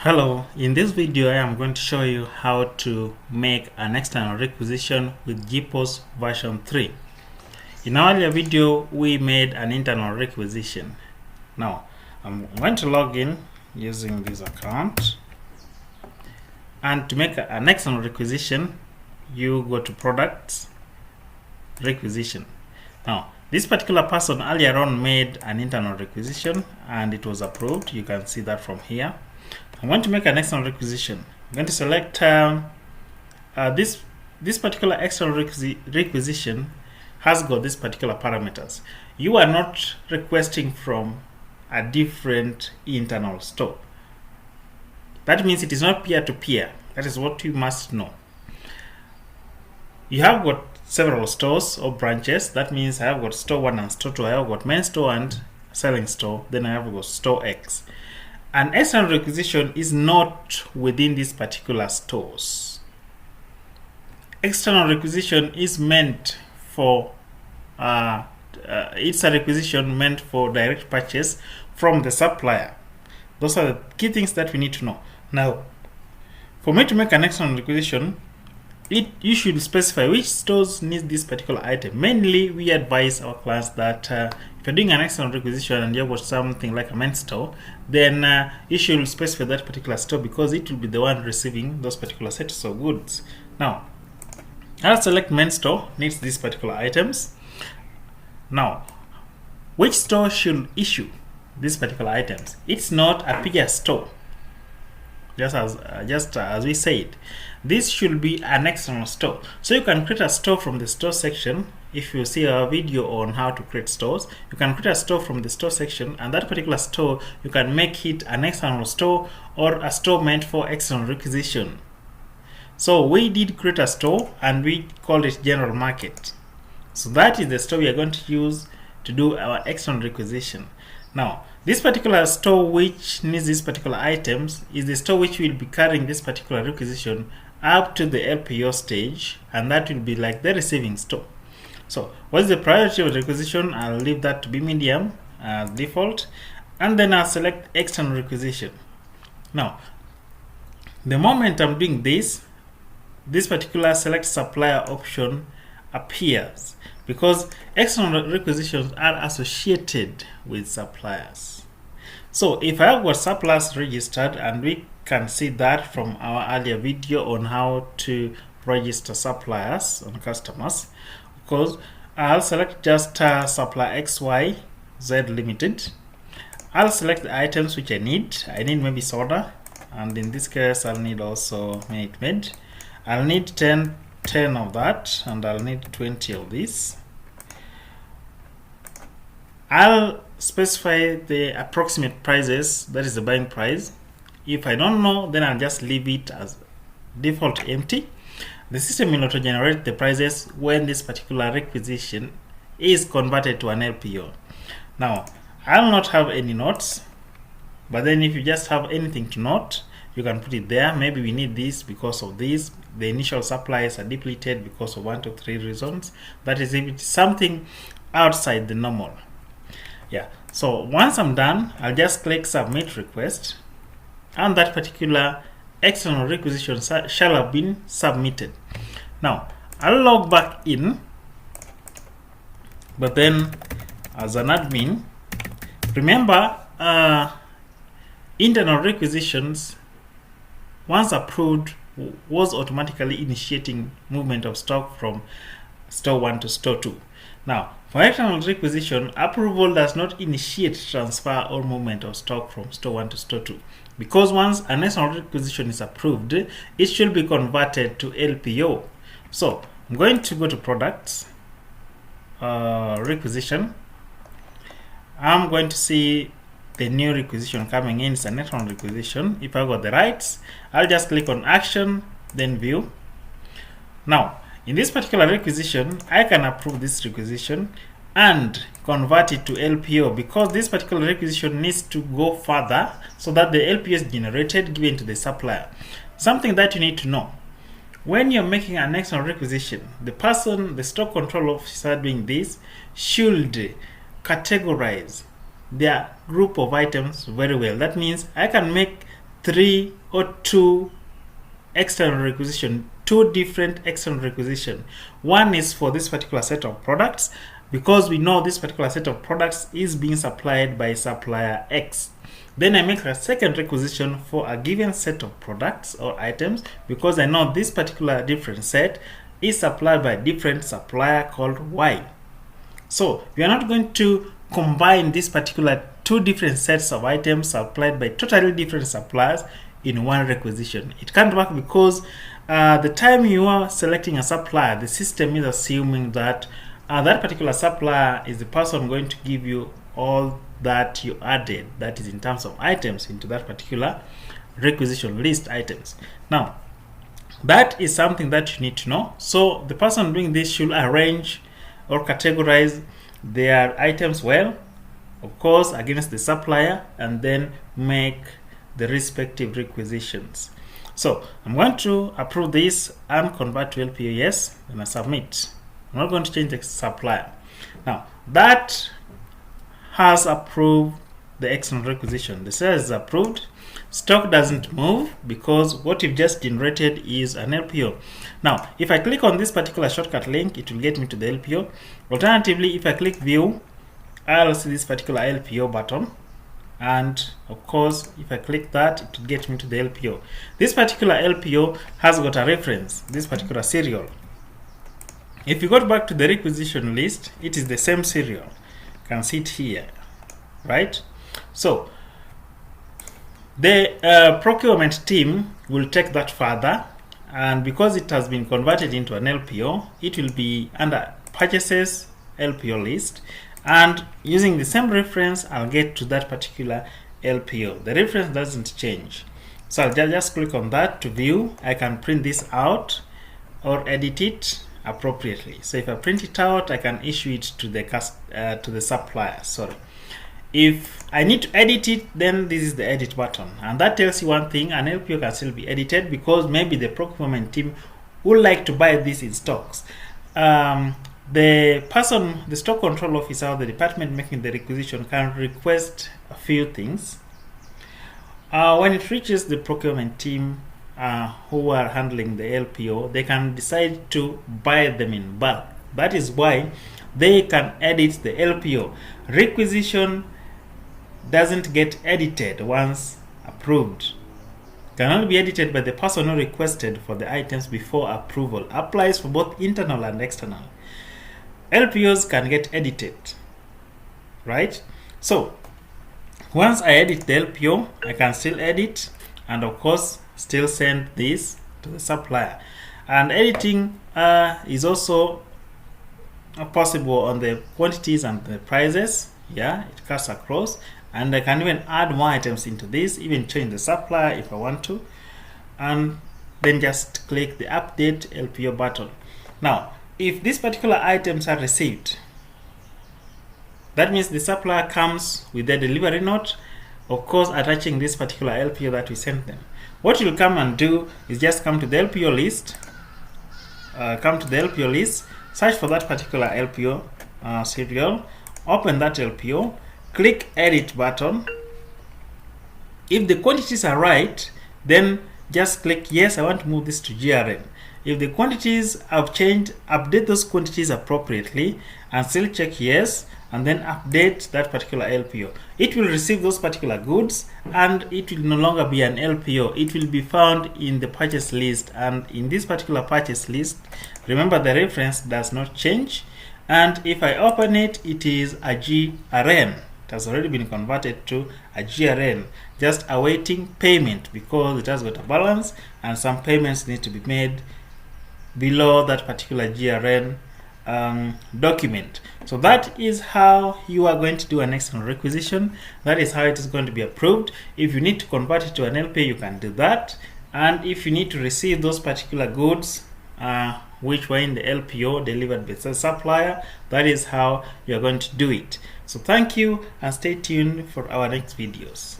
Hello, in this video I am going to show you how to make an external requisition with JiPOS version 3. In our earlier video we made an internal requisition. Now I'm going to log in using this account, and to make an external requisition you go to products, requisition. Now this particular person earlier on made an internal requisition and it was approved. You can see that from here. I'm going to make an external requisition. I'm going to select this particular external requisition has got this particular parameters. You are not requesting from a different internal store. That means it is not peer-to-peer. That is what you must know. You have got several stores or branches. That means I have got store 1 and store 2. I have got main store and selling store. Then I have got store X. An external requisition is not within these particular stores. External requisition is meant for it's a requisition meant for direct purchase from the supplier. Those are the key things that we need to know. Now, for me to make an external requisition, you should specify which stores need this particular item. Mainly, we advise our clients that if you're doing an external requisition and you've got something like a main store, then you should specify that particular store because it will be the one receiving those particular sets of goods. Now, I'll select main store needs these particular items. Now, which store should issue these particular items? It's not a peer store. Just as we said, this should be an external store. So you can create a store from the store section. If you see our video on how to create stores, you can create a store from the store section, and that particular store you can make it an external store or a store meant for external requisition. So we did create a store and we called it general market. So that is the store we are going to use to do our external requisition. Now, this particular store which needs these particular items is the store which will be carrying this particular requisition up to the LPO stage, and that will be like the receiving store. So what's the priority of the requisition? I'll leave that to be medium as default, and then I'll select external requisition. Now, the moment I'm doing this particular select supplier option appears because external requisitions are associated with suppliers. So if I have got suppliers registered, and we can see that from our earlier video on how to register suppliers on customers, because I'll select just supplier XYZ Limited. I'll select the items which I need. I need maybe soda, and in this case I'll need also Minute Maid. I'll need 10 of that, and I'll need 20 of this. I'll specify the approximate prices, that is the buying price. If I don't know, then I'll just leave it as default empty. The system will auto-generate the prices when this particular requisition is converted to an LPO. Now, I'll not have any notes, but then if you just have anything to note, you can put it there. Maybe we need this because of this. The initial supplies are depleted because of 1 to 3 reasons. That is if it's something outside the normal. Yeah. So once I'm done, I'll just click submit request, and that particular external requisition shall have been submitted. Now I'll log back in, but then as an admin, remember internal requisitions once approved was automatically initiating movement of stock from store 1 to store 2. Now, for external requisition, approval does not initiate transfer or movement of stock from store 1 to store 2. Because once an external requisition is approved, it should be converted to LPO. So, I'm going to go to products, requisition. I'm going to see the new requisition coming in. It's an external requisition. If I got the rights, I'll just click on action, then view. Now, in this particular requisition, I can approve this requisition and convert it to LPO because this particular requisition needs to go further so that the LPO is generated, given to the supplier. Something that you need to know. When you're making an external requisition, the stock control officer doing this should categorize their group of items very well. That means I can make three or two external requisition, two different external requisition. One is for this particular set of products, because we know this particular set of products is being supplied by supplier X. Then I make a second requisition for a given set of products or items, because I know this particular different set is supplied by a different supplier called Y. So we are not going to combine this particular two different sets of items supplied by totally different suppliers in one requisition. It can't work, because the time you are selecting a supplier, the system is assuming that that particular supplier is the person going to give you all that you added, that is in terms of items, into that particular requisition list items. Now, that is something that you need to know. So the person doing this should arrange or categorize their items well, of course, against the supplier, and then make the respective requisitions. So I'm going to approve this and convert to LPO yes, and I submit. I'm not going to change the supplier. Now that has approved the external requisition. The sales is approved. Stock doesn't move because what you've just generated is an LPO. Now if I click on this particular shortcut link, it will get me to the LPO. Alternatively, if I click view, I'll see this particular LPO button, and of course if I click that, it will get me to the LPO. This particular LPO has got a reference, this particular serial. If you go back to the requisition list, it is the same serial. You can see it here, right? So the procurement team will take that further, and because it has been converted into an LPO, it will be under purchases LPO list, and using the same reference I'll get to that particular LPO. The reference doesn't change, so I'll just click on that to view. I can print this out or edit it appropriately. So if I print it out, I can issue it to the supplier. Sorry. If I need to edit it, then this is the edit button, and that tells you one thing: an LPO can still be edited, because maybe the procurement team would like to buy this in stocks. The stock control officer, the department making the requisition, can request a few things. When it reaches the procurement team who are handling the LPO, they can decide to buy them in bulk. That is why they can edit the LPO. Requisition doesn't get edited once approved. It can only be edited by the person who requested for the items before approval. Applies for both internal and external. LPOs can get edited, right? So once I edit the LPO, I can still edit, and of course still send this to the supplier. And editing is also possible on the quantities and the prices. Yeah, it cuts across, and I can even add more items into this, even change the supplier if I want to, and then just click the update LPO button. Now if these particular items are received, that means the supplier comes with their delivery note, of course attaching this particular LPO that we sent them. What you'll come and do is just come to the LPO list, search for that particular LPO serial, open that LPO, click edit button. If the quantities are right, then just click yes, I want to move this to GRN. If the quantities have changed, update those quantities appropriately, and still check yes, and then update that particular LPO. It will receive those particular goods, and it will no longer be an LPO. It will be found in the purchase list, and in this particular purchase list, remember the reference does not change, and if I open it, it is a GRN. It has already been converted to a GRN, just awaiting payment, because it has got a balance and some payments need to be made below that particular GRN document. So that is how you are going to do an external requisition. That is how it is going to be approved. If you need to convert it to an LPO, you can do that, and if you need to receive those particular goods which were in the LPO delivered by the supplier, that is how you are going to do it. So thank you, and stay tuned for our next videos.